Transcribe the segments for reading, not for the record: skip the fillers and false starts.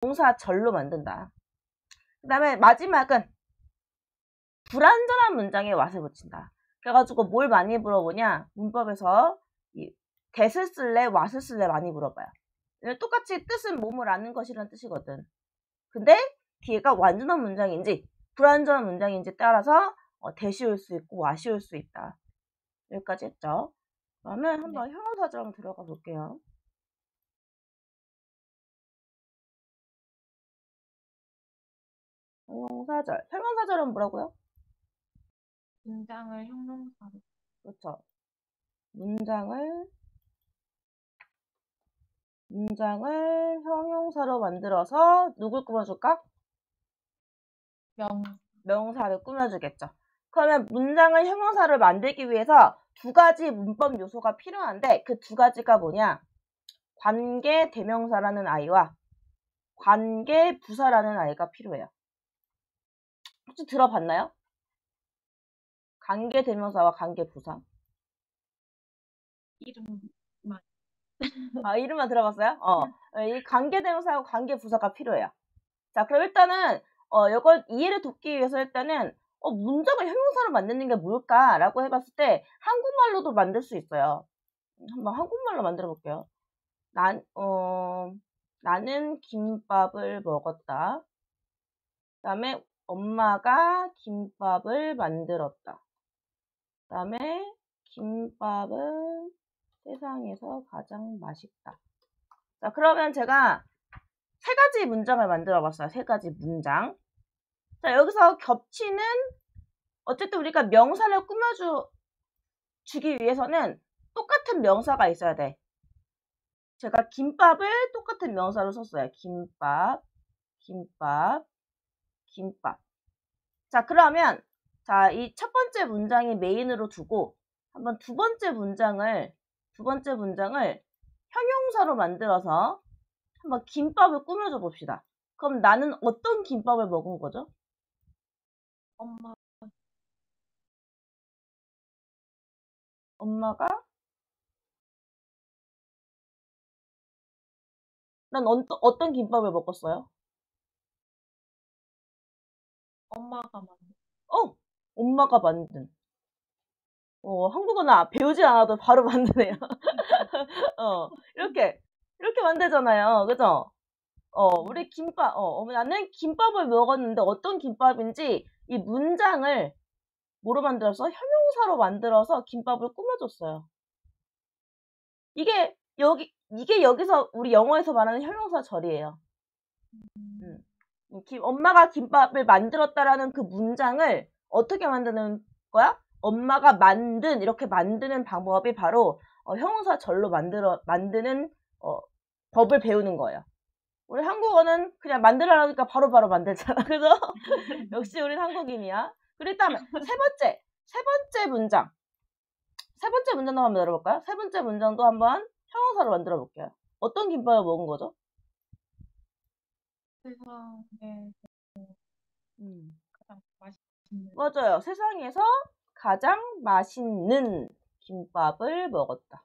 명사절로 만든다. 그 다음에 마지막은 불완전한 문장에 왓을 붙인다. 그래가지고 뭘 많이 물어보냐, 문법에서 이 that을 쓸래 what을 쓸래 많이 물어봐요. 똑같이 뜻은 몸을 아는 것이라는 뜻이거든. 근데 뒤에가 완전한 문장인지 불완전한 문장인지 따라서 that이 올 수 있고 what이 올 수 있다. 여기까지 했죠. 그러면 한번 형용사절 한번 들어가 볼게요. 형용사절. 형용사절은 뭐라고요? 문장을 형용사로. 그렇죠. 문장을 형용사로 만들어서 누굴 꾸며줄까? 명사를 꾸며주겠죠. 그러면 문장을 형용사를 만들기 위해서 두 가지 문법 요소가 필요한데 그 두 가지가 뭐냐? 관계 대명사라는 아이와 관계 부사라는 아이가 필요해요. 혹시 들어봤나요? 관계 대명사와 관계 부사. 이름만. 아, 이름만 들어봤어요? 이 관계 대명사하고 관계 부사가 필요해요. 자, 그럼 일단은 이걸 이해를 돕기 위해서 일단은 문장을 형용사로 만드는 게 뭘까라고 해봤을 때 한국말로도 만들 수 있어요. 한번 한국말로 만들어 볼게요. 나는 김밥을 먹었다. 그 다음에 엄마가 김밥을 만들었다. 그 다음에 김밥은 세상에서 가장 맛있다. 자, 그러면 제가 세 가지 문장을 만들어 봤어요. 세 가지 문장. 자, 여기서 겹치는, 어쨌든 우리가 명사를 꾸며주기 위해서는 똑같은 명사가 있어야 돼. 제가 김밥을 똑같은 명사로 썼어요. 김밥, 김밥, 김밥. 자, 그러면, 자, 이 첫 번째 문장이 메인으로 두고, 한번 두 번째 문장을 형용사로 만들어서 한번 김밥을 꾸며줘 봅시다. 그럼 나는 어떤 김밥을 먹은 거죠? 엄마가? 난 어떤 김밥을 먹었어요? 엄마가 만든. 엄마가 만든. 한국어나 배우지 않아도 바로 만드네요. 이렇게 만들잖아요. 그죠? 우리 김밥, 나는 김밥을 먹었는데 어떤 김밥인지 이 문장을 뭐로 만들어서? 형용사로 만들어서 김밥을 꾸며줬어요. 이게 여기서 우리 영어에서 말하는 형용사 절이에요. 엄마가 김밥을 만들었다라는 그 문장을 어떻게 만드는 거야? 엄마가 이렇게 만드는 방법이 바로 형용사 절로 만드는 법을 배우는 거예요. 우리 한국어는 그냥 만들라니까 바로바로 만들잖아. 그죠? 역시 우린 한국인이야. 그리고 일단 세 번째 문장. 세 번째 문장도 한번 열어볼까요? 세 번째 문장도 한번 형용사로 만들어 볼게요. 어떤 김밥을 먹은 거죠? 세상에서 가장 맛있는. 맞아요. 세상에서 가장 맛있는 김밥을 먹었다.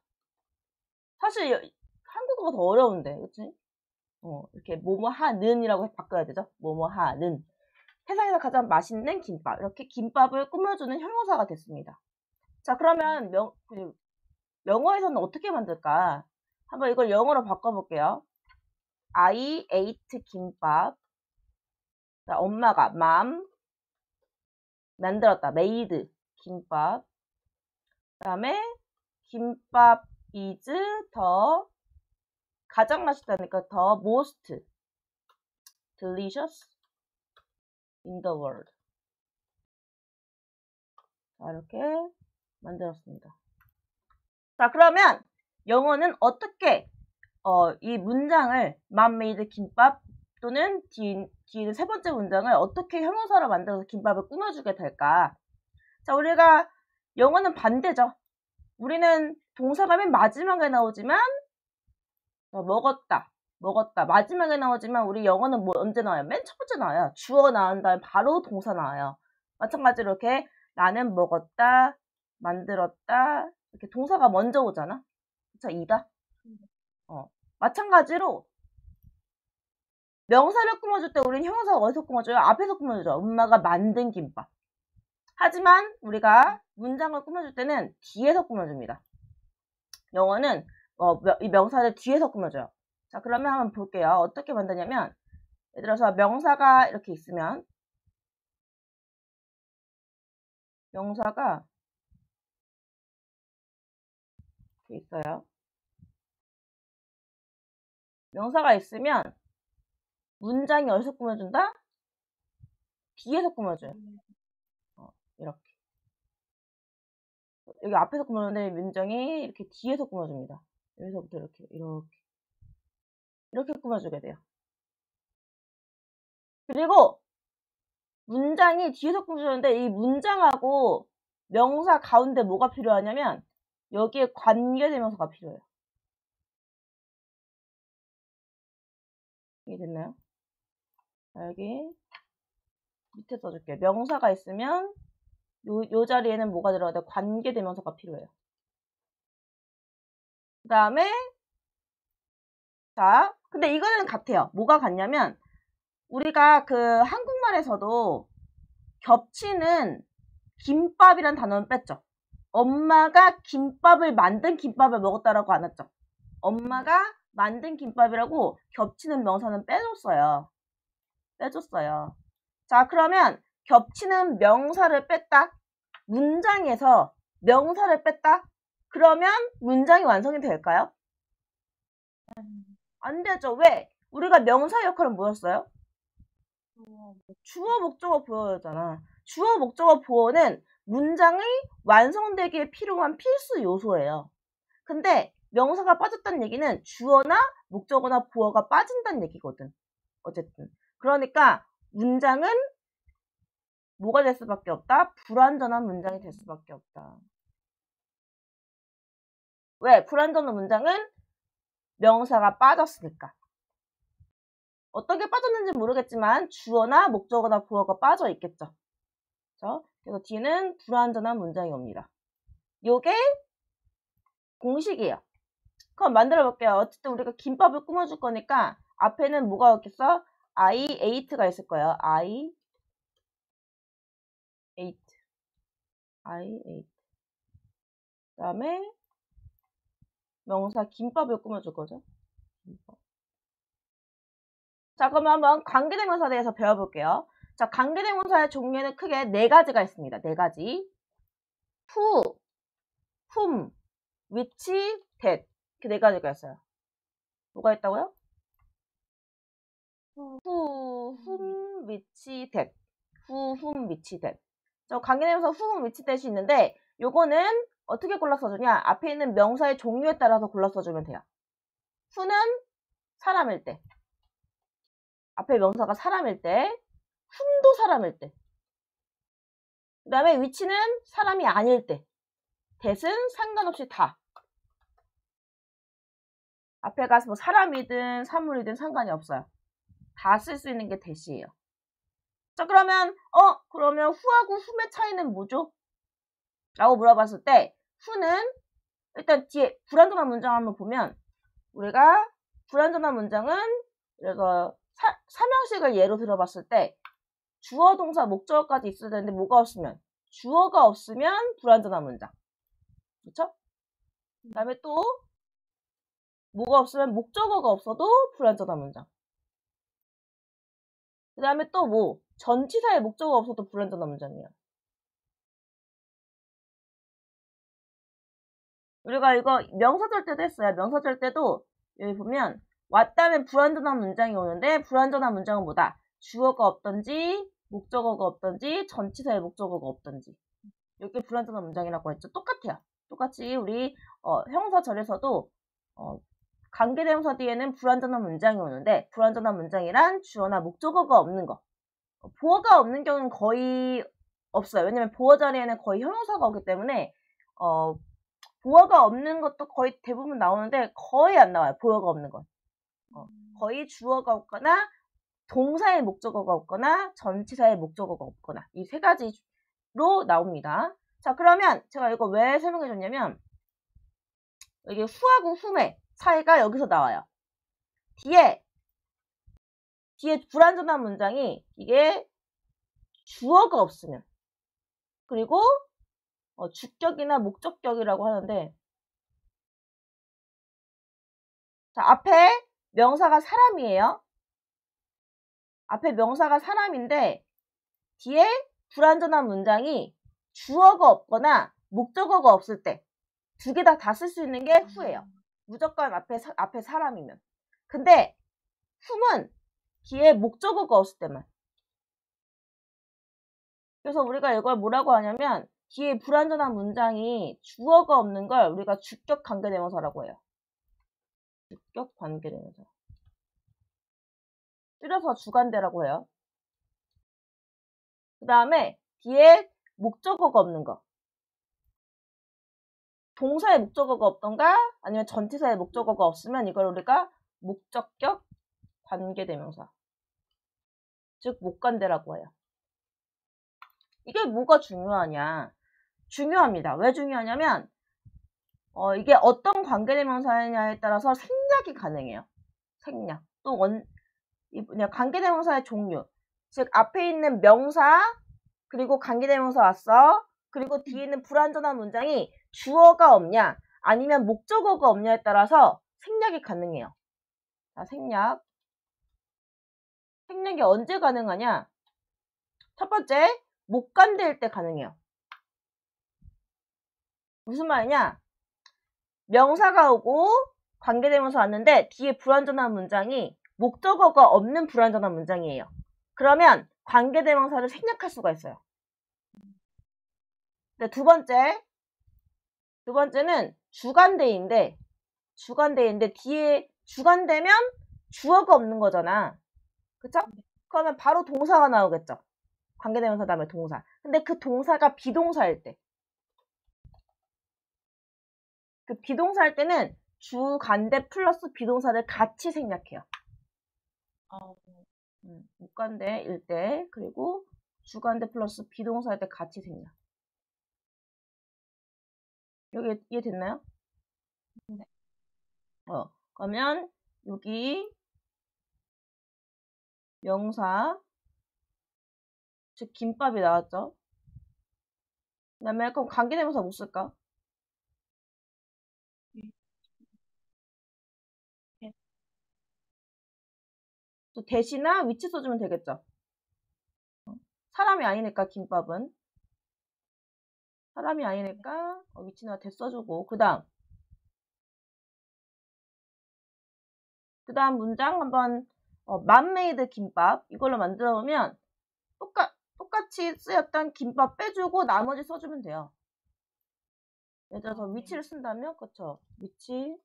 사실 한국어가 더 어려운데, 그치? 이렇게 뭐뭐 하는이라고 바꿔야 되죠? 뭐뭐 하는. 세상에서 가장 맛있는 김밥. 이렇게 김밥을 꾸며주는 형용사가 됐습니다. 자, 그러면 영어에서는 어떻게 만들까? 한번 이걸 영어로 바꿔볼게요. I ate 김밥. 자, 엄마가 mom 만들었다. made 김밥. 그 다음에 김밥 is the 가장 맛있다니까 the most delicious in the world. 자, 이렇게 만들었습니다. 자, 그러면 영어는 어떻게 이 문장을 mom made 김밥 또는 뒤에 세 번째 문장을 어떻게 형용사로 만들어서 김밥을 꾸며주게 될까? 자, 우리가 영어는 반대죠. 우리는 동사가 맨 마지막에 나오지만 먹었다 마지막에 나오지만 우리 영어는 언제 나와요? 맨 첫 번째 나와요. 주어 나온 다음에 바로 동사 나와요. 마찬가지로 이렇게 나는 먹었다, 만들었다 이렇게 동사가 먼저 오잖아. 그쵸? 이다. 마찬가지로 명사를 꾸며줄 때 우리는 형용사가 어디서 꾸며줘요? 앞에서 꾸며주죠. 엄마가 만든 김밥. 하지만 우리가 문장을 꾸며줄 때는 뒤에서 꾸며줍니다. 영어는 이 명사를 뒤에서 꾸며줘요. 자, 그러면 한번 볼게요. 어떻게 만드냐면 예를 들어서 명사가 이렇게 있으면 명사가 이렇게 있어요. 명사가 있으면 문장이 어디서 꾸며준다? 뒤에서 꾸며줘요. 이렇게. 여기 앞에서 꾸며주는데 문장이 이렇게 뒤에서 꾸며줍니다. 여기서부터 이렇게 꾸며주게 돼요. 그리고 문장이 뒤에서 꾸며주는데 이 문장하고 명사 가운데 뭐가 필요하냐면 여기에 관계대명사가 필요해요. 이게 됐나요? 여기 밑에 써줄게요. 명사가 있으면 요 자리에는 뭐가 들어가야 돼? 관계대명사가 필요해요. 그 다음에 자, 근데 이거는 같아요. 뭐가 같냐면 우리가 그 한국말에서도 겹치는 김밥이란 단어는 뺐죠. 엄마가 김밥을 만든 김밥을 먹었다라고 안 했죠. 엄마가 만든 김밥이라고 겹치는 명사는 빼줬어요. 자, 그러면 겹치는 명사를 뺐다. 문장에서 명사를 뺐다. 그러면 문장이 완성이 될까요? 안 되죠. 왜? 우리가 명사 역할은 뭐였어요? 주어, 목적어, 보어였잖아. 주어, 목적어, 보어는 문장이 완성되기에 필요한 필수 요소예요. 근데 명사가 빠졌다는 얘기는 주어나 목적어나 보어가 빠진다는 얘기거든. 어쨌든. 그러니까 문장은 뭐가 될 수밖에 없다? 불완전한 문장이 될 수밖에 없다. 왜? 불완전한 문장은 명사가 빠졌으니까. 어떻게 빠졌는지 모르겠지만 주어나 목적어나 보어가 빠져 있겠죠. 그래서 뒤는 불완전한 문장이 옵니다. 요게 공식이에요. 그럼 만들어 볼게요. 어쨌든 우리가 김밥을 꾸며줄 거니까 앞에는 뭐가 있겠어? I ate가 있을 거예요. I ate. 그 다음에 명사 김밥을 꾸며줄 거죠. 김밥. 자, 그러면 한번 관계대명사에 대해서 배워볼게요. 자, 관계대명사의 종류에는 크게 4가지가 있습니다. 4가지. who, whom, which, that. 이렇게 4가지가 있어요. 뭐가 있다고요? who, whom, which, that. who, whom, which, that. 저 관계대명사 who, whom, which, that이 있는데 요거는 어떻게 골라 써주냐? 앞에 있는 명사의 종류에 따라서 골라 써주면 돼요. who는 사람일 때. 앞에 명사가 사람일 때. whom도 사람일 때. 그 다음에 which는 사람이 아닐 때. that은 상관없이 다. 앞에 가서 뭐 사람이든 사물이든 상관이 없어요. 다 쓸 수 있는 게 that이에요. 자, 그러면 who하고 whom의 차이는 뭐죠? 라고 물어봤을 때 who는 일단 뒤에 불완전한 문장 한번 보면 우리가 불완전한 문장은 그래서 삼형식을 예로 들어봤을 때 주어, 동사, 목적어까지 있어야 되는데 뭐가 없으면 주어가 없으면 불완전한 문장. 그렇죠? 그 다음에 또 뭐가 없으면 목적어가 없어도 불완전한 문장. 그 다음에 또 뭐 전치사의 목적어가 없어도 불완전한 문장이에요. 우리가 이거 명사절 때도 했어요. 명사절 때도 여기 보면 왔다면 불완전한 문장이 오는데 불완전한 문장은 뭐다? 주어가 없던지 목적어가 없던지 전치사의 목적어가 없던지 이게 불완전한 문장이라고 했죠. 똑같아요. 똑같이 우리 형사절에서도 관계대명사 뒤에는 불완전한 문장이 오는데 불완전한 문장이란 주어나 목적어가 없는 거. 보어가 없는 경우는 거의 없어요. 왜냐면 보어 자리에는 거의 형용사가 오기 때문에 보어가 없는 것도 거의 대부분 나오는데 거의 안 나와요. 보어가 없는 건. 거의 주어가 없거나 동사의 목적어가 없거나 전치사의 목적어가 없거나 이 3가지로 나옵니다. 자, 그러면 제가 이거 왜 설명해 줬냐면 여기 who하고 whom의 차이가 여기서 나와요. 뒤에 뒤에 불완전한 문장이 이게 주어가 없으면, 그리고 주격이나 목적격이라고 하는데, 자, 앞에 명사가 사람이에요. 앞에 명사가 사람인데 뒤에 불완전한 문장이 주어가 없거나 목적어가 없을 때 두 개 다 쓸 수 있는 게 who예요. 무조건 앞에 사람이면. 근데 who는 뒤에 목적어가 없을 때만. 그래서 우리가 이걸 뭐라고 하냐면 뒤에 불완전한 문장이 주어가 없는 걸 우리가 주격 관계대명사라고 해요. 주격 관계대명사. 줄여서 주관대라고 해요. 그 다음에 뒤에 목적어가 없는 거. 동사의 목적어가 없던가 아니면 전치사의 목적어가 없으면 이걸 우리가 목적격 관계대명사, 즉 목관대라고 해요. 이게 뭐가 중요하냐? 중요합니다. 왜 중요하냐면 이게 어떤 관계대명사냐에 따라서 생략이 가능해요. 생략. 또 관계대명사의 종류. 즉 앞에 있는 명사 그리고 관계대명사 왔어. 그리고 뒤에 있는 불완전한 문장이 주어가 없냐 아니면 목적어가 없냐에 따라서 생략이 가능해요. 자, 생략이 언제 가능하냐? 첫 번째, 목관대일 때 가능해요. 무슨 말이냐? 명사가 오고 관계대명사 왔는데 뒤에 불완전한 문장이 목적어가 없는 불완전한 문장이에요. 그러면 관계대명사를 생략할 수가 있어요. 네, 두 번째는 주관대인데 뒤에 주관대면 주어가 없는 거잖아. 그쵸? 그러면 바로 동사가 나오겠죠. 관계대명사 다음에 동사. 근데 그 동사가 비동사일 때. 그 비동사일 때는 주관대 플러스 비동사를 같이 생략해요. 목관대일 때 그리고 주관대 플러스 비동사일 때 같이 생략. 여기 이해됐나요? 네. 그러면 여기 명사 즉 김밥이 나왔죠. 그 다음에 그럼 관계대명사 못 쓸까? 또 대시나 위치 써주면 되겠죠. 사람이 아니니까 김밥은 사람이 아니니까 위치나 대 써주고 그 다음 문장 한번 맘메이드 김밥 이걸로 만들어 보면 똑같이 쓰였던 김밥 빼주고 나머지 써주면 돼요. 예를 들어서 위치를 쓴다면 그쵸? 위치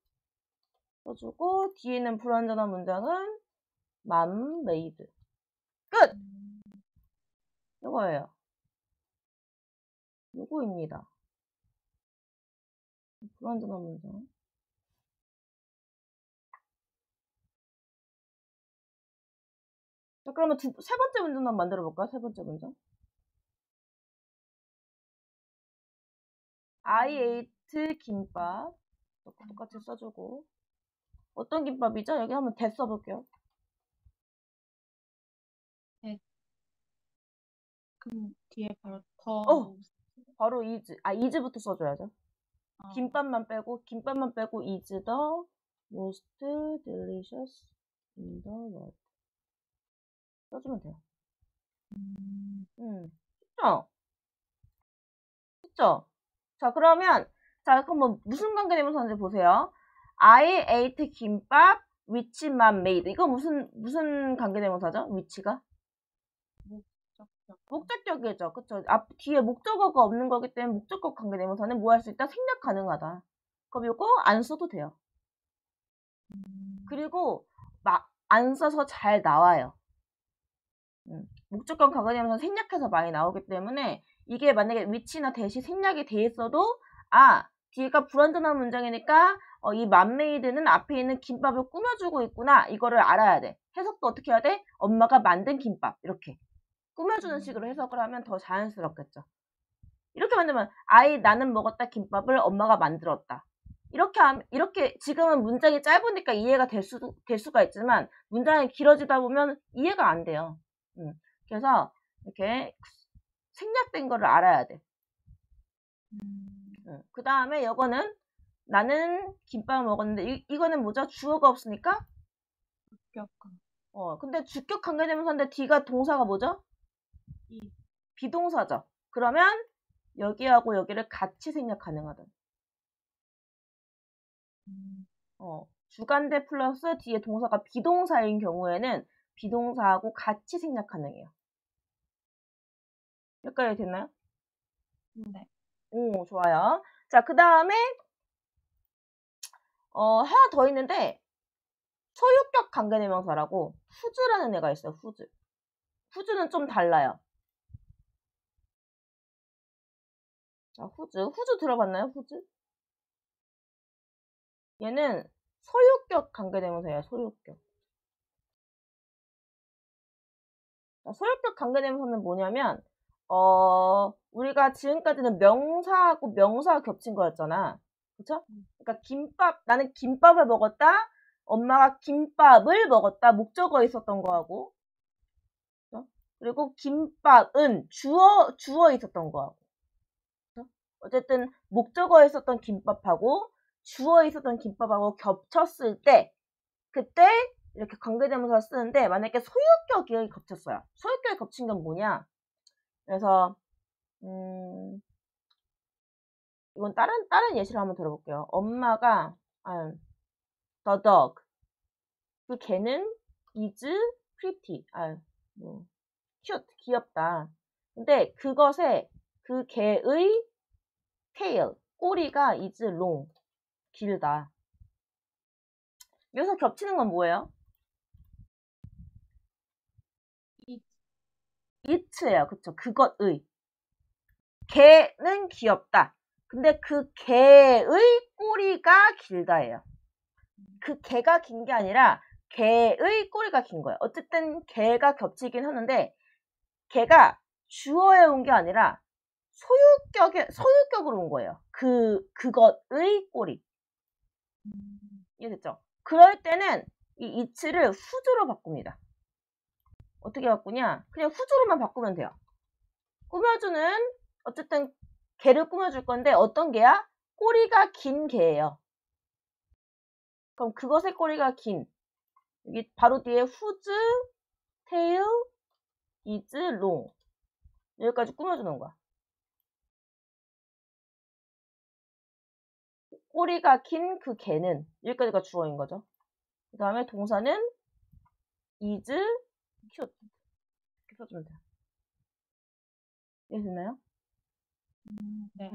써주고 뒤에는 불완전한 문장은 맘메이드 끝! 이거예요. 이거입니다. 불완전한 문장. 자, 그러면 세 번째 문장 한번 만들어 볼까요? 세 번째 문장. I ate 김밥. 똑같이 써주고. 어떤 김밥이죠? 여기 한번 대 써볼게요. 그럼 뒤에 바로 바로 is부터 써줘야죠. 김밥만 빼고 is the most delicious in the world. 써주면 돼요. 그쵸? 자, 그러면, 그럼 무슨 관계대명사인지 보세요. I ate 김밥, which만 made. 이거 무슨 관계대명사죠? which가? 목적격이죠. 그쵸? 뒤에 목적어가 없는 거기 때문에 목적격 관계대명사는 뭐 할 수 있다? 생략 가능하다. 그럼 이거 안 써도 돼요. 그리고 안 써서 잘 나와요. 목적격 관계대명사 생략해서 많이 나오기 때문에 이게 만약에 위치나 대시 생략이 돼 있어도 뒤가 불완전한 문장이니까 이 맘메이드는 앞에 있는 김밥을 꾸며주고 있구나. 이거를 알아야 돼. 해석도 어떻게 해야 돼? 엄마가 만든 김밥. 이렇게 꾸며주는 식으로 해석을 하면 더 자연스럽겠죠. 이렇게 만들면 나는 먹었다 김밥을 엄마가 만들었다. 이렇게 지금은 문장이 짧으니까 이해가 될 수가 있지만 문장이 길어지다 보면 이해가 안 돼요. 그래서 이렇게 생략된 거를 알아야 돼. 그 다음에 이거는 나는 김밥을 먹었는데 이거는 뭐죠? 주어가 없으니까? 근데 주격 관계대명사인데 D가 동사가 뭐죠? 비동사죠. 그러면 여기하고 여기를 같이 생략 가능하다. 주간대 플러스 뒤에 동사가 비동사인 경우에는 비동사하고 같이 생략 가능해요. 여기까지 됐나요? 네. 오, 좋아요. 자, 그 다음에 하나 더 있는데 소유격 관계대명사라고 후즈라는 애가 있어요. 후즈. 후즈는 좀 달라요. 자, 후즈 들어봤나요? 후즈? 얘는 소유격 관계대명사예요. 소유격. 자, 소유격 관계대명사는 뭐냐면 우리가 지금까지는 명사하고 명사가 겹친 거였잖아. 그쵸? 그러니까 나는 김밥을 먹었다. 엄마가 김밥을 먹었다. 목적어에 있었던 거하고. 그쵸? 그리고 김밥은 주어에 있었던 거하고. 그쵸? 어쨌든 목적어에 있었던 김밥하고 주어에 있었던 김밥하고 겹쳤을 때 그때 이렇게 관계대명사 쓰는데 만약에 소유격이 겹쳤어요. 소유격이 겹친 건 뭐냐? 그래서 이건 다른 예시를 한번 들어볼게요. 엄마가 the dog 그 개는 is pretty cute 귀엽다. 근데 그것에 그 개의 tail 꼬리가 is long 길다. 여기서 겹치는 건 뭐예요? it예요. 그쵸? 그것의 개는 귀엽다. 근데 그 개의 꼬리가 길다예요. 그 개가 긴 게 아니라 개의 꼬리가 긴 거예요. 어쨌든 개가 겹치긴 하는데 개가 주어에 온 게 아니라 소유격으로 온 거예요. 그것의 꼬리. 이해됐죠? 그럴 때는 이 it를 후즈로 바꿉니다. 어떻게 바꾸냐? 그냥 후즈로만 바꾸면 돼요. 꾸며주는 어쨌든 개를 꾸며줄 건데 어떤 개야? 꼬리가 긴 개예요. 그럼 그것의 꼬리가 긴 여기 바로 뒤에 whose tail is long 여기까지 꾸며주는 거야. 꼬리가 긴 그 개는 여기까지가 주어인 거죠. 그 다음에 동사는 is cute 이렇게 써주면 돼요. 이해됐나요? 네.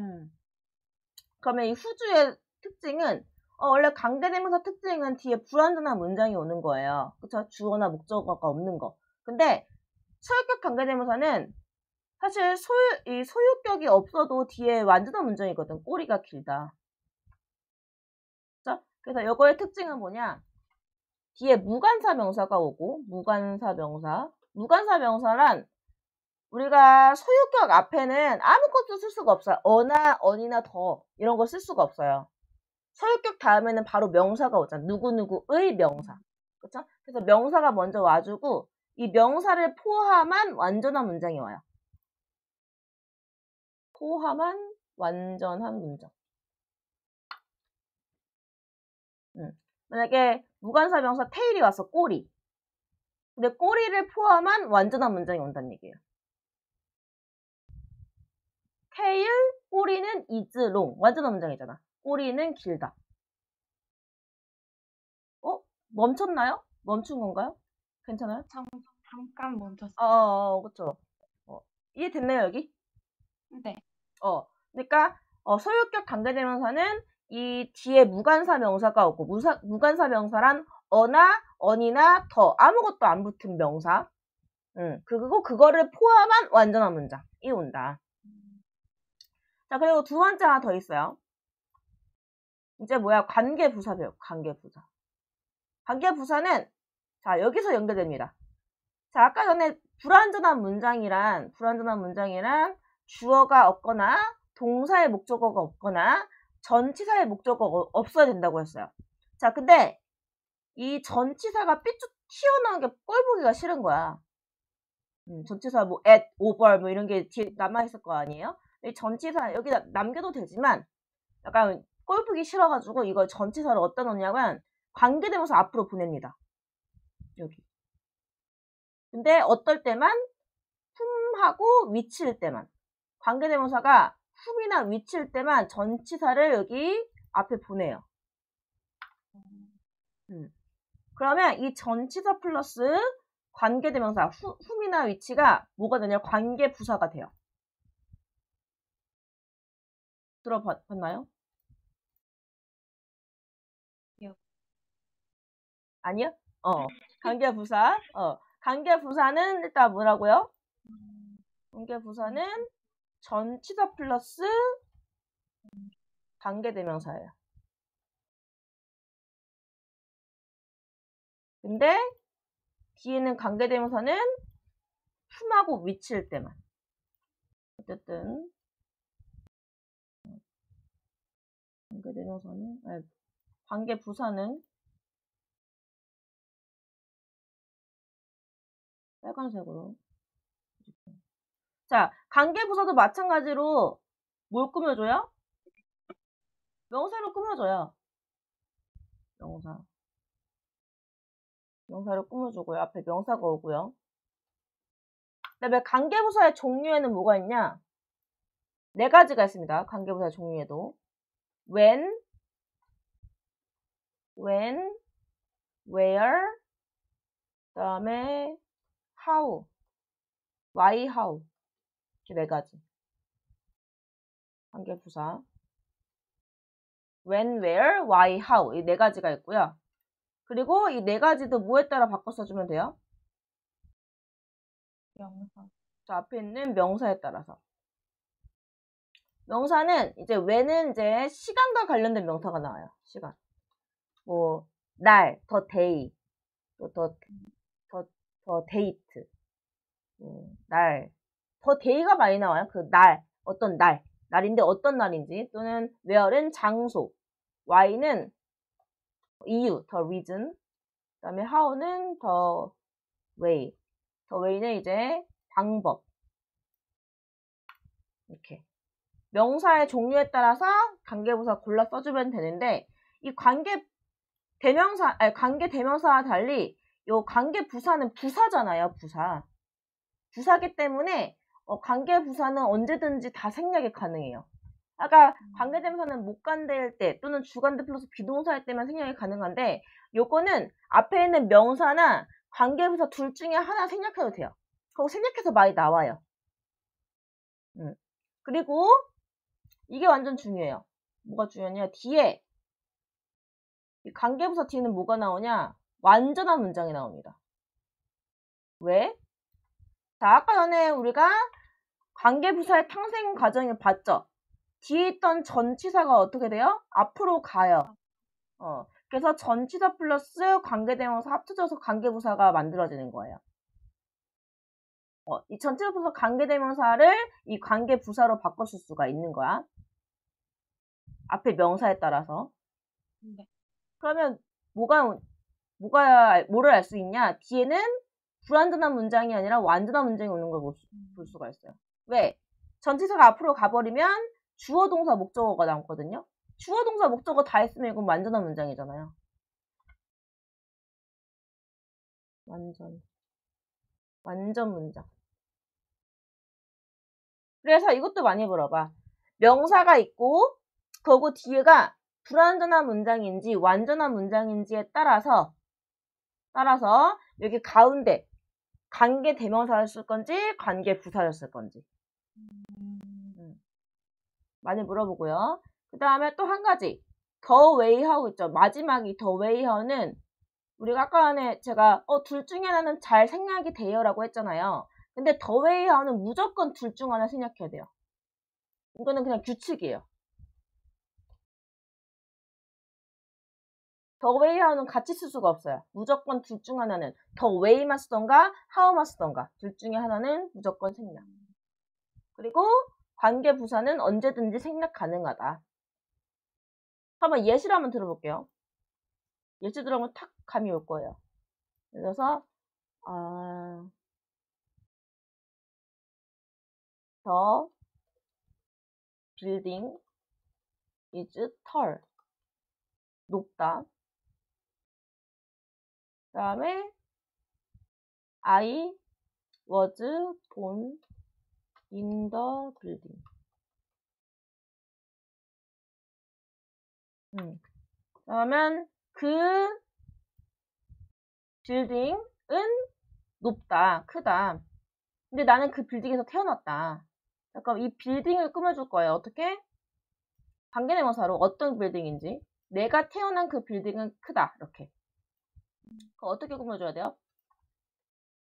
그러면 이 whose의 특징은 원래 관계대명사 특징은 뒤에 불완전한 문장이 오는 거예요. 그쵸? 주어나 목적어가 없는 거. 근데 소유격 관계대명사는 사실 이 소유격이 없어도 뒤에 완전한 문장이거든. 꼬리가 길다. 그쵸? 그래서 이거의 특징은 뭐냐? 뒤에 무관사 명사가 오고 무관사 명사란 우리가 소유격 앞에는 아무것도 쓸 수가 없어요. 어나 언이나 더 이런 거 쓸 수가 없어요. 소유격 다음에는 바로 명사가 오잖아. 누구누구의 명사. 그쵸? 그래서 명사가 먼저 와주고 이 명사를 포함한 완전한 문장이 와요. 포함한 완전한 문장. 만약에 무관사 명사 테일이 와서 꼬리. 근데 꼬리를 포함한 완전한 문장이 온다는 얘기예요. 테일, 꼬리는 is long. 완전한 문장이잖아. 꼬리는 길다. 멈췄나요? 멈춘 건가요? 괜찮아요? 잠깐 멈췄어요. 그쵸. 이해됐나요, 여기? 네. 그러니까, 소유격 관계대명사는 이 뒤에 무관사 명사가 오고, 무관사 명사란 어나, 언이나 더, 아무것도 안 붙은 명사. 그리고 그거를 포함한 완전한 문장이 온다. 자, 그리고 두 번째 하나 더 있어요. 이제 뭐야? 관계부사 배워. 관계부사. 관계부사는 자 여기서 연결됩니다. 자 아까 전에 불완전한 문장이란 주어가 없거나 동사의 목적어가 없거나 전치사의 목적어가 없어야 된다고 했어요. 자, 근데 이 전치사가 삐쭉 튀어나온 게 꼴보기가 싫은 거야. 전치사 뭐 at, over 뭐 이런 게 뒤에 남아있을 거 아니에요? 이 전치사 여기다 남겨도 되지만 약간 꼴보기 싫어가지고 이걸 전치사를 어디다 넣냐면 관계대명사 앞으로 보냅니다. 여기. 근데 어떨 때만 whom하고 위치일 때만 관계대명사가 whom이나 위치일 때만 전치사를 여기 앞에 보내요. 그러면 이 전치사 플러스 관계대명사 whom이나 위치가 뭐가 되냐? 관계부사가 돼요. 들어봤나요? 아니요? 관계부사. 관계부사는 일단 뭐라고요? 관계부사는 전치사 플러스 관계대명사예요. 근데 뒤에는 관계대명사는 whom하고 위치일 때만. 어쨌든 관계대명사는 관계부사는 빨간색으로. 자, 관계부사도 마찬가지로 뭘 꾸며줘요? 명사로 꾸며줘요. 명사로 꾸며주고요. 앞에 명사가 오고요. 그다음에 관계부사의 종류에는 뭐가 있냐? 4가지가 있습니다. 관계부사의 종류에도. when, where, 그다음에 how, why, how. 이렇게 4가지. 관계부사. when, where, why, how. 이 4가지가 있고요. 그리고 이 4가지도 뭐에 따라 바꿔 써주면 돼요? 명사. 자, 앞에 있는 명사에 따라서. 명사는 이제 when은 이제 시간과 관련된 명사가 나와요. 시간. 뭐 날, the day, 또 the date. 날. the day가 많이 나와요. 그 날, 어떤 날. 날인데 어떤 날인지. 또는 where는 장소. why는 이유, the reason. 그다음에 how는 the way. the way는 이제 방법. 이렇게. 명사의 종류에 따라서 관계부사 골라 써주면 되는데 이 관계 대명사와 달리 요 관계부사는 부사잖아요. 부사기 때문에 관계부사는 언제든지 다 생략이 가능해요. 아까 관계대명사는 목관대일 때 또는 주관대 플러스 비동사일 때만 생략이 가능한데 요거는 앞에 있는 명사나 관계부사 둘 중에 하나 생략해도 돼요. 그거 생략해서 많이 나와요. 그리고 이게 완전 중요해요. 뭐가 중요하냐? 뒤에 이 관계부사 뒤에는 뭐가 나오냐? 완전한 문장이 나옵니다. 왜? 자, 아까 전에 우리가 관계부사의 탄생 과정을 봤죠? 뒤에 있던 전치사가 어떻게 돼요? 앞으로 가요. 그래서 전치사 플러스 관계대명사 합쳐져서 관계부사가 만들어지는 거예요. 이 전치사 플러스 관계대명사를 이 관계부사로 바꿔줄 수가 있는 거야. 앞에 명사에 따라서. 네. 그러면 뭐를 알 수 있냐? 뒤에는 불완전한 문장이 아니라 완전한 문장이 오는 걸 볼 수가 있어요. 왜? 전치사가 앞으로 가버리면 주어, 동사, 목적어가 남거든요. 주어, 동사, 목적어 다 있으면 이건 완전한 문장이잖아요. 완전 문장. 그래서 이것도 많이 물어봐. 명사가 있고 그거 뒤에가 불완전한 문장인지 완전한 문장인지에 따라서 여기 가운데 관계 대명사를 쓸 건지 관계 부사를 쓸 건지 많이 물어보고요. 그 다음에 또 한 가지 the way how 있죠. 마지막이 the way how는 우리가 아까 전에 제가 둘 중에 하나는 잘 생략이 돼요 라고 했잖아요. 근데 the way how는 무조건 둘 중 하나 생략해야 돼요. 이거는 그냥 규칙이에요. the way how는 같이 쓸 수가 없어요. 무조건 둘 중 하나는 the way만 쓰던가 how만 쓰던가 둘 중에 하나는 무조건 생략. 그리고 관계 부사는 언제든지 생략 가능하다. 한번 예시를 한번 들어볼게요. 예시 들어보면 탁 감이 올 거예요. 그래서 the building is tall. 높다. 그 다음에 I was born in the building. 그러면 그 빌딩은 높다, 크다. 근데 나는 그 빌딩에서 태어났다. 잠깐 이 빌딩을 꾸며줄 거예요. 어떻게? 관계대명사로 어떤 빌딩인지. 내가 태어난 그 빌딩은 크다. 이렇게. 그럼 어떻게 꾸며줘야 돼요?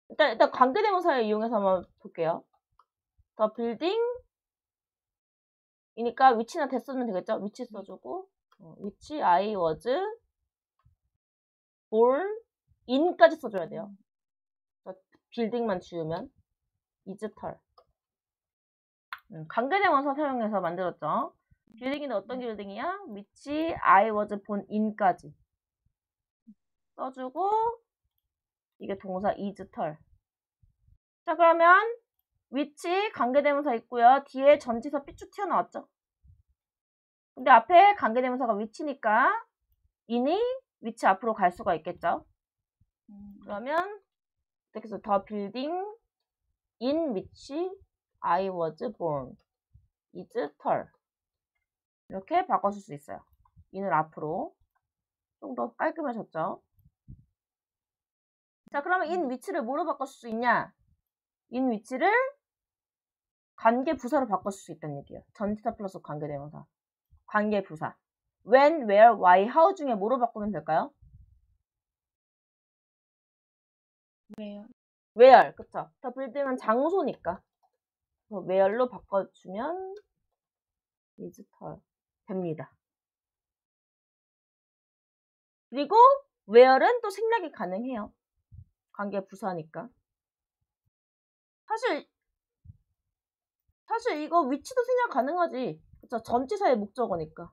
일단 관계대명사를 이용해서 한번 볼게요. The building 이니까 위치나 대 쓰면 되겠죠? 위치 써주고 위치 I was born in까지 써줘야 돼요. 빌딩만 지우면 is tall. 관계대명사 사용해서 만들었죠. 빌딩이 어떤 빌딩이야? 위치 I was born in까지 써주고 이게 동사 is tall. 자 그러면 위치 관계대명사 있고요. 뒤에 전치사 삐쭉 튀어나왔죠. 근데 앞에 관계대명사가 위치니까 in이 위치 앞으로 갈 수가 있겠죠. 그러면 이렇게 해서 the building in which I was born is tall. 이렇게 바꿔줄 수 있어요. in을 앞으로. 좀 더 깔끔해졌죠. 자 그러면 in 위치를 뭐로 바꿔줄 수 있냐? in 위치를 관계부사로 바꿔줄 수 있다는 얘기예요. 전치사 플러스 관계대명사. 관계부사. when, where, why, how 중에 뭐로 바꾸면 될까요? where, 그쵸? 더 빌딩은 장소니까. 그래서 where로 바꿔주면 is tall 됩니다. 그리고 where는 또 생략이 가능해요. 관계부사니까. 사실 이거 위치도 생략 가능하지. 그쵸? 전치사의 목적어니까.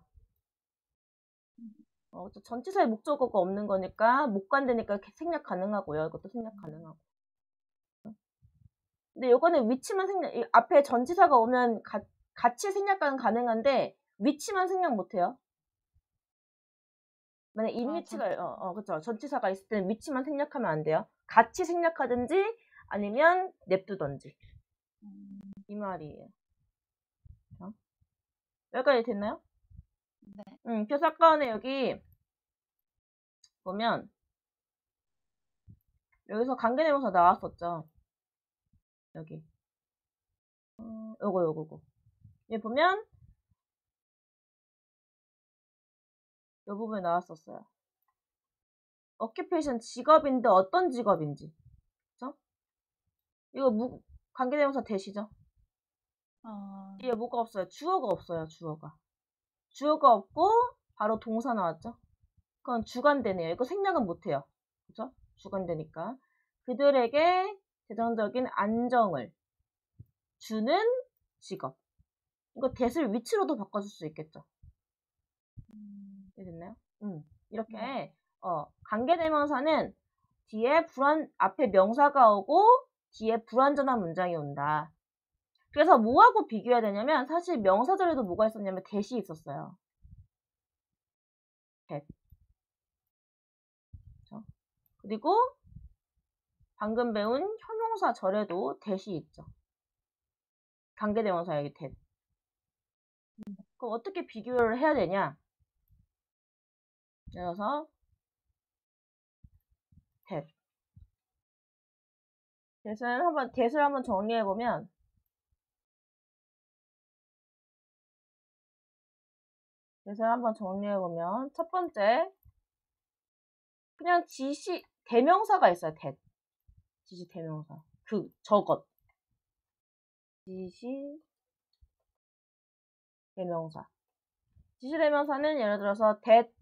전치사의 목적어가 없는 거니까 못 간다니까 생략 가능하고요. 이것도 생략 가능하고. 근데 요거는 위치만 생략, 앞에 전치사가 오면 같이 생략은 가능한데 위치만 생략 못해요. 만약 위치가 그쵸. 전치사가 있을 때는 위치만 생략하면 안 돼요. 같이 생략하든지 아니면 냅두던지. 이 말이에요. 여기까지 됐나요? 네. 그래서 아까는 여기 보면 여기서 관계대명사 나왔었죠. 여기. 요거. 여기 보면 이 부분에 나왔었어요. occupation 직업인데 어떤 직업인지. 그쵸? 이거 관계대명사 대시죠? 뒤에 뭐가 없어요? 주어가 없어요. 주어가 없고 바로 동사 나왔죠? 그건 주관대네요. 이거 생략은 못해요. 그죠? 주관대니까. 그들에게 재정적인 안정을 주는 직업. 이거 대을 위치로도 바꿔줄 수 있겠죠? 됐나요? 이렇게 관계대명사는 뒤에 앞에 명사가 오고 뒤에 불완전한 문장이 온다. 그래서 뭐하고 비교해야 되냐면 사실 명사절에도 뭐가 있었냐면 대시 있었어요. that. 그렇죠? 그리고 방금 배운 형용사절에도 대시 있죠. 관계대명사 여기 that. 그럼 어떻게 비교를 해야 되냐? 그래서 that. that을 한번 정리해보면 첫 번째 그냥 지시 대명사가 있어요. that. 지시 대명사. 저것. 지시 대명사. 지시 대명사는 예를 들어서 that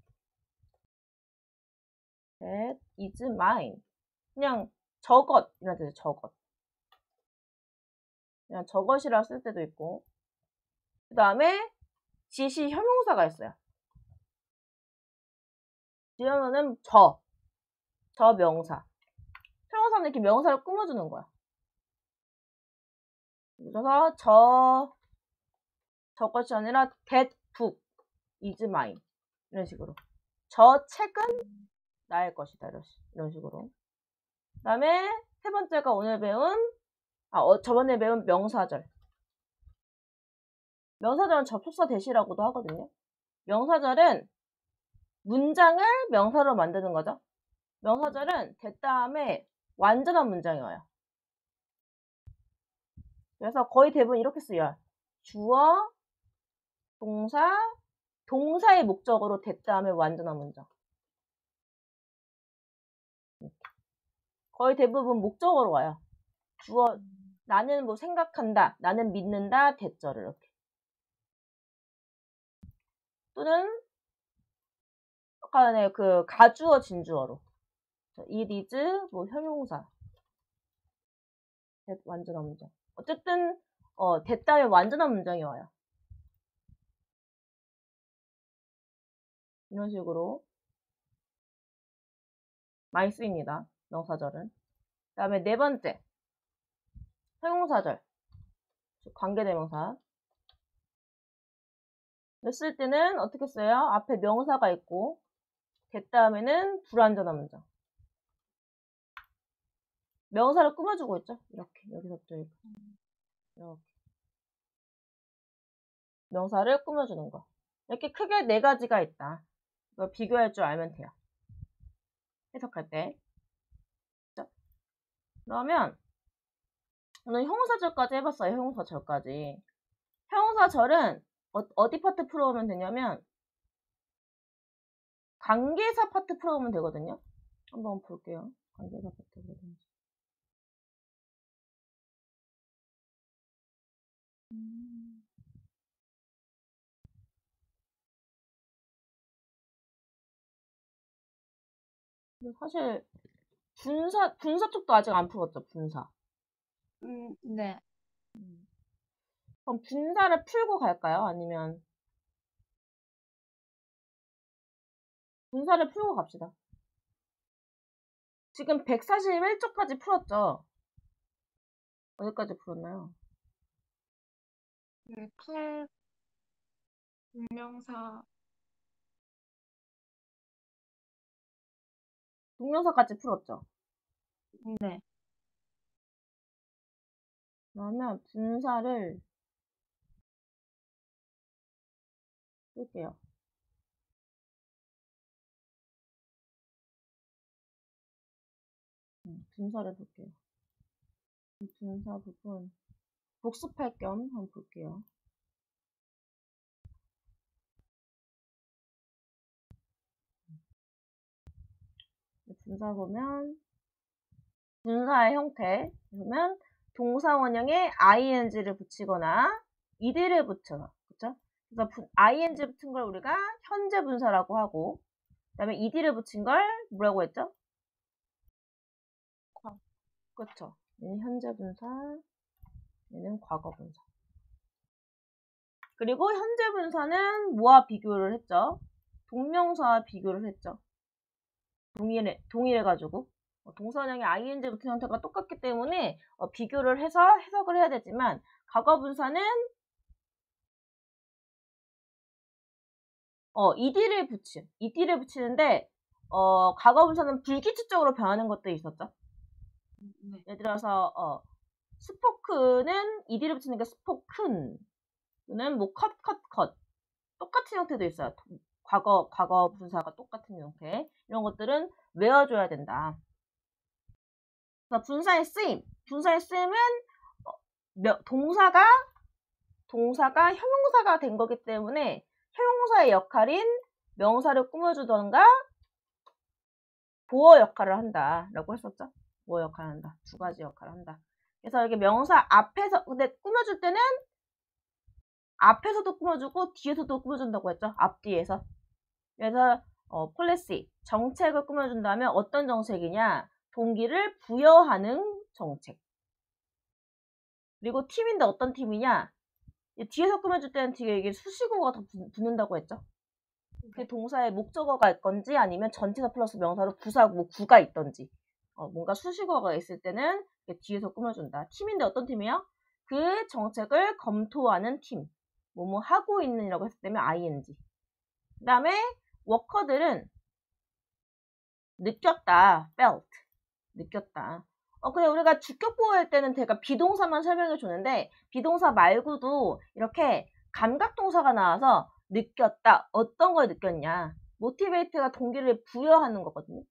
is mine. 그냥 저것 이런 뜻이에요. 저것. 그냥 저것이라 쓸 때도 있고. 그 다음에 지시 형용사가 있어요. 지어놓는 저 명사. 형용사는 이렇게 명사를 꾸며주는 거야. 그래서 저것이 아니라 that book is mine. 이런 식으로. 저 책은 나의 것이다. 이런 식으로. 그 다음에 세 번째가 오늘 배운, 저번에 배운 명사절. 명사절은 접속사 대시라고도 하거든요. 명사절은 문장을 명사로 만드는 거죠. 명사절은 that 다음에 완전한 문장이 와요. 그래서 거의 대부분 이렇게 쓰여요. 주어, 동사, 동사의 목적으로 that 다음에 완전한 문장. 거의 대부분 목적으로 와요. 주어, 나는 뭐 생각한다, 나는 믿는다, that절을 이렇게. 또는 아까 그 가주어, 진주어로. it is 뭐 형용사. that 완전한 문장. 어쨌든 that 다음에 완전한 문장이 와요. 이런 식으로 많이 쓰입니다. 명사절은. 그 다음에 네 번째. 형용사절. 관계대명사. 쓸 때는 어떻게 써요? 앞에 명사가 있고 that 다음에는 불완전한 문장. 명사를 꾸며주고 있죠. 이렇게 여기서부터 이렇게. 명사를 꾸며주는 거. 이렇게 크게 네 가지가 있다. 이걸 비교할 줄 알면 돼요. 해석할 때. 그러면 오늘 형용사절까지 해봤어요. 형용사절까지. 형용사절은 어디 파트 풀어오면 되냐면 관계사 파트 풀어오면 되거든요. 한번 볼게요. 관계사 파트. 사실 분사 쪽도 아직 안 풀었죠. 분사. 네. 그럼 분사를 풀고 갈까요? 아니면 분사를 풀고 갑시다. 지금 141쪽까지 풀었죠? 어디까지 풀었나요? 네, 칼, 분명사. 동명사까지 풀었죠? 네. 그러면 분사를 쓸게요. 분사를 볼게요. 분사 부분 복습할 겸 한번 볼게요. 분사 보면 분사의 형태 보면 동사 원형에 ing를 붙이거나 ed를 붙여. 그쵸? 그래서 ing 붙은 걸 우리가 현재 분사라고 하고 그 다음에 ed를 붙인 걸 뭐라고 했죠? 그쵸? 얘는 현재 분사, 얘는 과거 분사. 그리고 현재 분사는 뭐와 비교를 했죠? 동명사와 비교를 했죠. 동일해가지고. 동사원형의 ing 붙은 형태가 똑같기 때문에 비교를 해서 해석을 해야 되지만 과거 분사는 ed를 붙이는데 과거 분사는 불규칙적으로 변하는 것들이 있었죠. 네. 예를 들어서 스포크는 ed를 붙이니까 스포큰 또는 뭐 컷 똑같은 형태도 있어요. 과거 분사가 똑같은 형태 이런 것들은 외워줘야 된다. 그래서 분사의 쓰임은 동사가 형용사가 된 거기 때문에 형용사의 역할인 명사를 꾸며주던가 보어 역할을 한다 라고 했었죠. 보어 역할을 한다. 두 가지 역할을 한다. 그래서 이렇게 명사 앞에서 근데 꾸며줄 때는 앞에서도 꾸며주고 뒤에서도 꾸며준다고 했죠. 앞뒤에서. 그래서 폴리시 정책을 꾸며준다면 어떤 정책이냐? 동기를 부여하는 정책. 그리고 팀인데 어떤 팀이냐? 뒤에서 꾸며줄 때는 뒤에 이게 수식어가 더 붙는다고 했죠. 그 동사에 목적어가 있건지 아니면 전치사 플러스 명사로 부사 뭐 구가 있던지 뭔가 수식어가 있을 때는 뒤에서 꾸며준다. 팀인데 어떤 팀이요? 그 정책을 검토하는 팀. 뭐뭐 하고 있는이라고 했을 때면 ing. 그 다음에 워커들은 느꼈다. felt. 느꼈다. 근데 우리가 주격보호 할 때는 제가 비동사만 설명해 주는데 비동사 말고도 이렇게 감각동사가 나와서 느꼈다. 어떤 걸 느꼈냐. motivate가 동기를 부여하는 거거든요.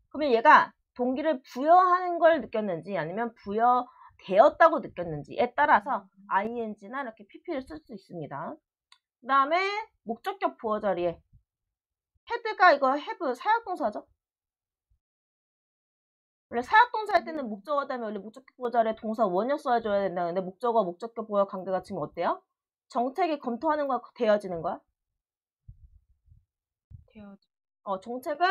그러면 얘가 동기를 부여하는 걸 느꼈는지 아니면 부여되었다고 느꼈는지에 따라서 ing나 이렇게 pp를 쓸 수 있습니다. 그 다음에 목적격 보어 자리에 head가 이거 have 사역동사죠. 원래 사역동사 할 때는 목적어 다음에 원래 목적격 보어 자리에 동사 원형 써줘야 된다. 근데 목적어 목적격 보어 관계가 지금 어때요? 정책이 검토하는 거야? 되어지는 거야? 정책은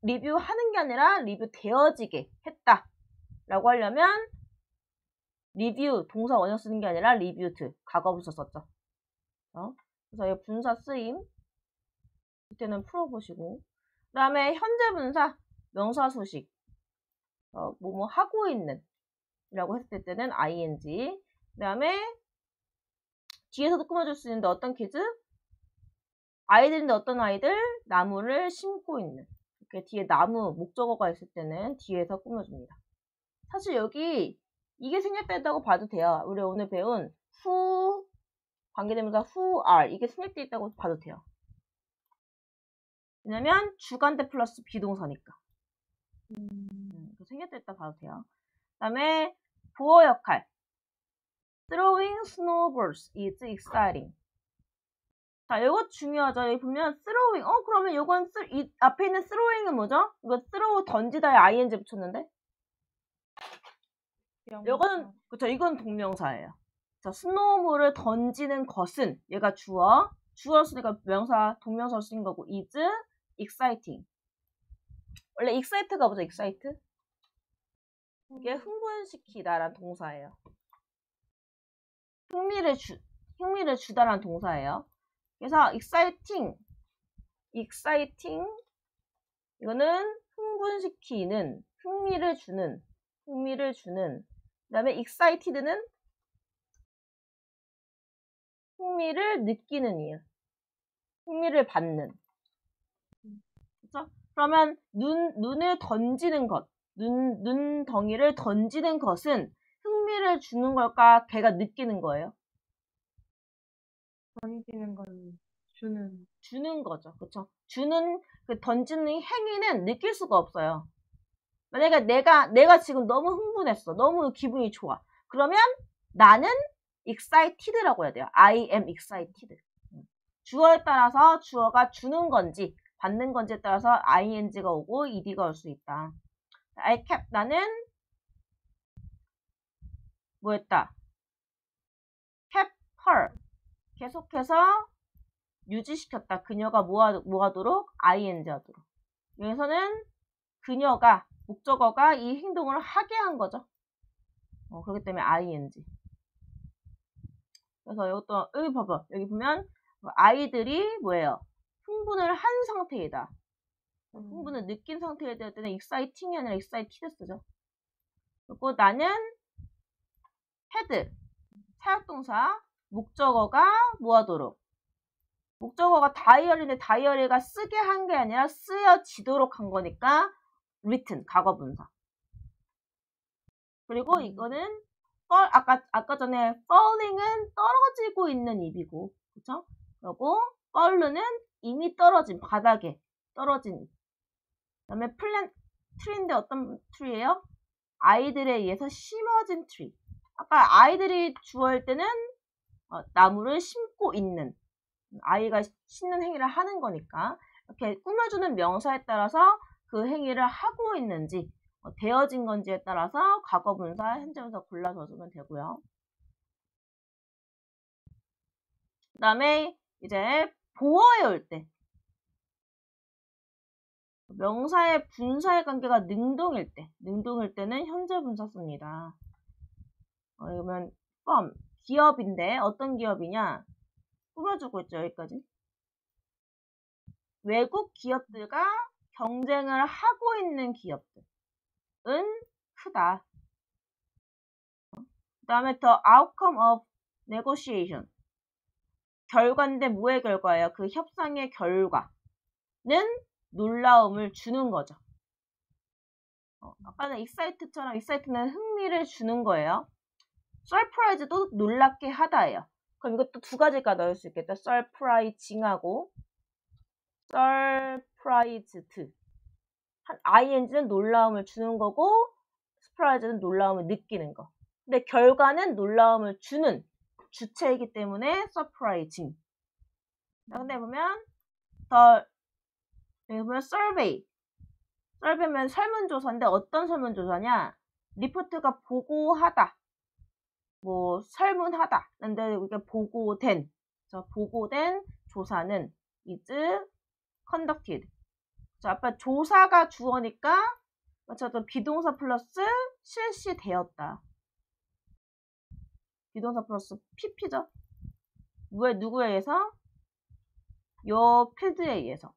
리뷰하는 게 아니라 리뷰되어지게 했다 라고 하려면 리뷰 동사 원형 쓰는 게 아니라 리뷰드 과거분사 썼죠. 그래서 이 분사 쓰임 밑에는 풀어보시고 그 다음에 현재 분사 명사 수식 뭐뭐 하고 있는 이라고 했을 때는 ing 그 다음에 뒤에서도 꾸며줄 수 있는데 어떤 키즈? 아이들인데 어떤 아이들? 나무를 심고 있는 이렇게 뒤에 나무 목적어가 있을 때는 뒤에서 꾸며줍니다. 사실 여기 이게 생략됐다고 봐도 돼요. 우리 오늘 배운 who 관계대명사 who are 이게 생략돼 있다고 봐도 돼요. 왜냐면 주간대 플러스 비동사니까. 생략돼 있다 봐도 돼요. 그 다음에 보어 역할 throwing snowballs is exciting. 자, 이거 중요하죠. 여기 보면 throwing. 그러면 이건 이 앞에 있는 throwing은 뭐죠? 이거 throw 던지다에 ing 붙였는데. 이거는 그렇죠. 이건 동명사예요. 자, 스노우볼을 던지는 것은 얘가 주어였으니까 명사 동명사로 쓰인 거고 is exciting. 원래 excite가 뭐죠? excite? 이게 흥분시키다라는 동사예요. 흥미를 주다라는 동사예요. 그래서 exciting 이거는 흥분시키는, 흥미를 주는. 그 다음에 excited는 흥미를 느끼는 이유. 흥미를 받는. 그렇죠? 그러면 눈을 던지는 것, 눈덩이를 던지는 것은 흥미를 주는 걸까? 걔가 느끼는 거예요? 던지는 건 주는 거죠. 그렇죠? 그 던지는 행위는 느낄 수가 없어요. 만약에 내가 지금 너무 흥분했어. 너무 기분이 좋아. 그러면 나는 excited라고 해야 돼요. I am excited. 주어에 따라서 주어가 주는 건지 받는 건지에 따라서 ing가 오고 ed가 올 수 있다. I kept 나는 뭐 했다? kept her 계속해서 유지시켰다. 그녀가 뭐 하도록? ing 하도록. 여기서는 그녀가 목적어가 이 행동을 하게 한 거죠. 그렇기 때문에 ing. 그래서 이것도 여기 봐봐. 여기 보면 아이들이 뭐예요? 흥분을 한 상태이다. 흥분을 느낀 상태일 때는 exciting이 아니라 excited 쓰죠. 그리고 나는 had 사역동사 목적어가 뭐 하도록? 목적어가 다이어리인데 다이어리가 쓰게 한 게 아니라 쓰여지도록 한 거니까 written 과거분사. 그리고 이거는 아까 전에 falling은 떨어지고 있는 입이고, 그쵸? 그리고 fall는 이미 떨어진 바닥에 떨어진 입. 그다음에 트리인데 어떤 트리예요? 아이들에 의해서 심어진 트리. 아까 아이들이 주어일 때는 나무를 심고 있는 아이가 심는 행위를 하는 거니까 이렇게 꾸며주는 명사에 따라서 그 행위를 하고 있는지 되어진 건지에 따라서 과거분사, 현재분사 골라서 주면 되고요. 그 다음에 이제 보어에 올 때 명사의 분사의 관계가 능동일 때는 현재분사 씁니다. 그러면 기업인데 어떤 기업이냐 꾸며주고 있죠. 여기까지. 외국 기업들과 경쟁을 하고 있는 기업들은 크다. 그 다음에 the outcome of negotiation. 결과인데 뭐의 결과예요? 그 협상의 결과는 놀라움을 주는 거죠. 아까는 excite처럼 excite는 흥미를 주는 거예요. surprise도 놀랍게 하다예요. 그럼 이것도 두 가지가 넣을 수 있겠다. surprising하고 surprised. ing는 놀라움을 주는 거고 surprise는 놀라움을 느끼는 거. 근데 결과는 놀라움을 주는 주체이기 때문에 surprising. 근데 보면 여기 보면 survey. survey면 설문조사인데 어떤 설문조사냐? 리포트가 보고하다. 뭐 설문하다. 근데 이게 보고된 조사는 is conducted. 자, 아까 조사가 주어니까 저도 비동사 플러스 실시되었다. 비동사 플러스 pp죠. 누구에 의해서? 요 필드에 의해서.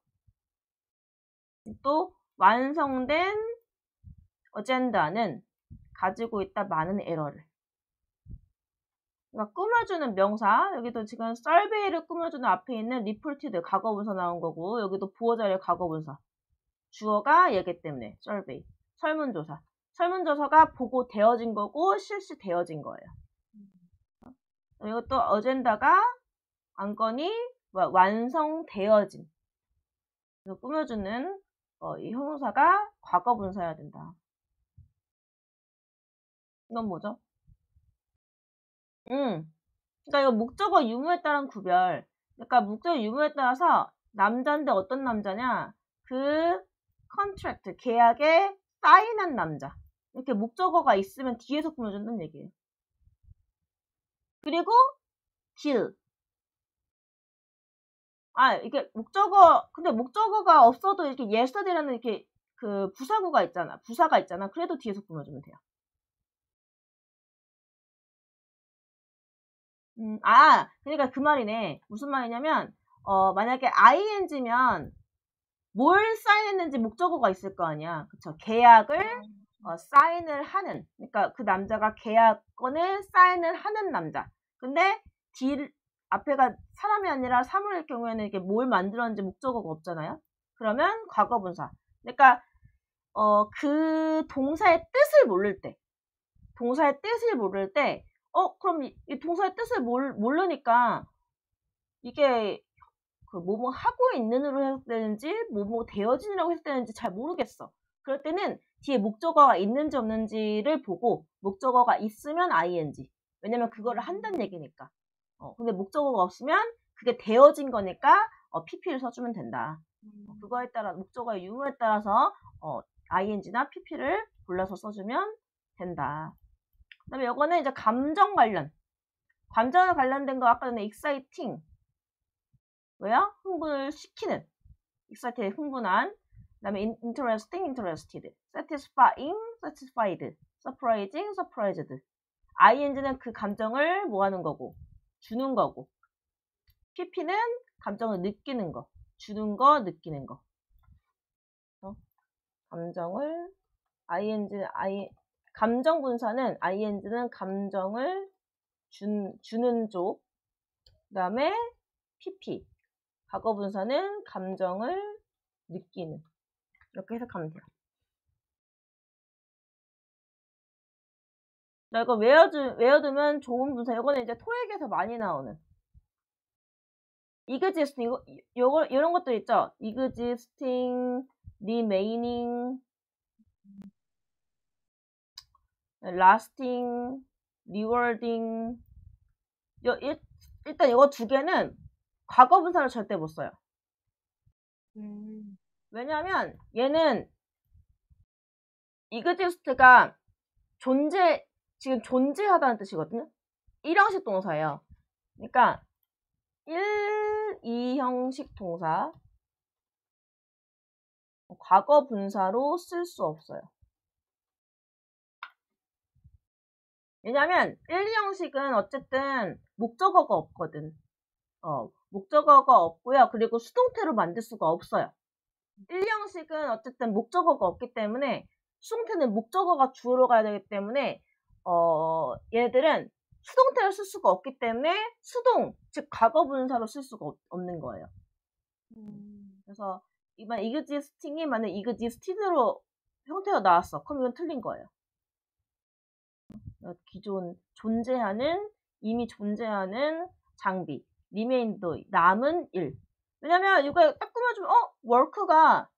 또 완성된 어젠다는 가지고 있다 많은 에러를. 그러니까 꾸며주는 명사, 여기도 지금 survey를 꾸며주는 앞에 있는 reported 과거분사 나온 거고, 여기도 부호자의 과거분사. 주어가 얘기 때문에 survey. 설문조사. 설문조사가 보고되어진 거고 실시되어진 거예요. 이것도 어젠다가 안건이 완성되어진. 꾸며주는 이 형용사가 과거분사여야 된다. 이건 뭐죠? 그러니까 이거 목적어 유무에 따른 구별. 그러니까 목적어 유무에 따라서 남자인데 어떤 남자냐? 그 컨트랙트 계약에 사인한 남자. 이렇게 목적어가 있으면 뒤에서 꾸며준다는 얘기예요. 그리고 딜. 이게 근데 목적어가 없어도 이렇게 yesterday라는 이렇게 그 부사구가 있잖아. 부사가 있잖아. 그래도 뒤에서 꾸며주면 돼요. 그러니까 그 말이네. 무슨 말이냐면, 만약에 ing면 뭘 사인했는지 목적어가 있을 거 아니야. 그쵸? 계약을 사인을 하는. 그러니까 그 남자가 계약권을 사인을 하는 남자. 근데 앞에가 사람이 아니라 사물일 경우에는 이게 뭘 만들었는지 목적어가 없잖아요. 그러면 과거분사. 그러니까 그 동사의 뜻을 모를 때, 그럼 이 동사의 뜻을 모르니까 이게 그 뭐뭐 하고 있는으로 해야 되는지 뭐뭐 되어진이라고 해야 되는지 잘 모르겠어. 그럴 때는 뒤에 목적어가 있는지 없는지를 보고 목적어가 있으면 ing. 왜냐면 그거를 한다는 얘기니까. 근데 목적어가 없으면 그게 되어진 거니까 pp를 써주면 된다. 그거에 따라 목적어의 유무에 따라서 ing나 pp를 골라서 써주면 된다. 그 다음에 이거는 이제 감정 관련. 감정에 관련된 거 아까 전에 exciting. 왜요? 흥분을 시키는. excited, 흥분한. 그 다음에 interesting, interested. satisfying, satisfied. surprising, surprised. ing는 그 감정을 뭐 하는 거고, 주는 거고. pp는 감정을 느끼는 거, 주는 거, 느끼는 거. 감정을, 감정 분사는 ing는 감정을 주는 쪽. 그 다음에 pp. 과거 분사는 감정을 느끼는. 이렇게 해석하면 돼요. 나 이거 외워두면 좋은 분사. 이거는 이제 토익에서 많이 나오는. existing, 이런 것도 있죠. existing, remaining, lasting, rewarding. 일단 이거 두 개는 과거 분사를 절대 못 써요. 왜냐하면 얘는 exist가 지금 존재하다는 뜻이거든요. 1형식 동사예요. 그러니까 2형식 동사 과거 분사로 쓸 수 없어요. 왜냐면 1, 2형식은 어쨌든 목적어가 없거든. 목적어가 없고요. 그리고 수동태로 만들 수가 없어요. 1형식은 어쨌든 목적어가 없기 때문에 수동태는 목적어가 주어로 가야 되기 때문에 얘들은 수동태를 쓸 수가 없기 때문에 수동, 즉 과거 분사로 쓸 수가 없는 거예요. 그래서 이번 existing이 만약 existed로 형태가 나왔어. 그럼 이건 틀린 거예요. 기존 존재하는, 이미 존재하는 장비, remained, 남은 일. 왜냐면 이거 딱 꾸며주면 work가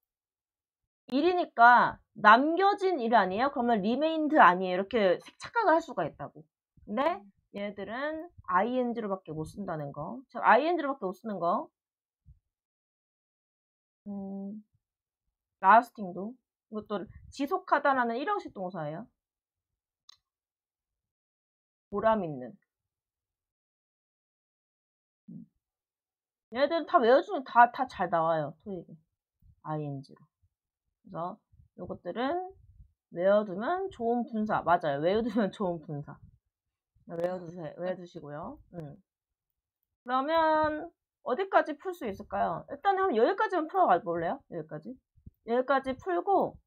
일이니까 남겨진 일 아니에요? 그러면 remained 아니에요? 이렇게 착각을 할 수가 있다고. 근데 얘네들은 ing로밖에 못 쓴다는 거. 자, ing로밖에 못 쓰는 거. lasting도. 이것도 지속하다라는 1형식 동사예요. 보람 있는. 얘네들은 다 외워주면 다 잘 나와요. 토익에. ing로. 그래서 요것들은 외워두면 좋은 분사. 맞아요. 외워두면 좋은 분사. 외워두시고요. 그러면 어디까지 풀 수 있을까요? 일단 한번 여기까지만 풀어가 볼래요? 여기까지 풀고